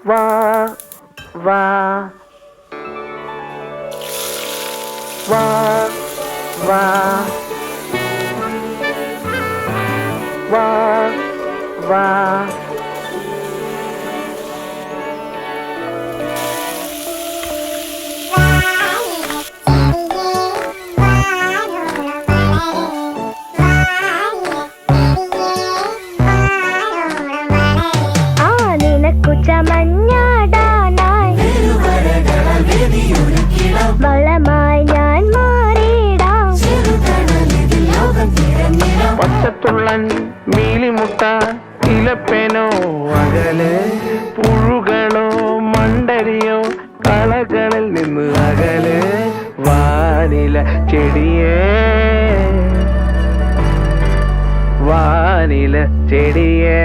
വാ വാ വാ വാ വാ വാ ചമഞ്ഞാടാനായി വളമായി ഞാൻ മാറിയിടാം. പച്ചത്തുള്ളൻ മീലിമുട്ട ഇലപ്പേനോ അകലെ പുഴുകളോ മണ്ടരിയോ കളകളിൽ നിന്ന് അകലെ വാനില ചെടിയേ വാനില ചെടിയേ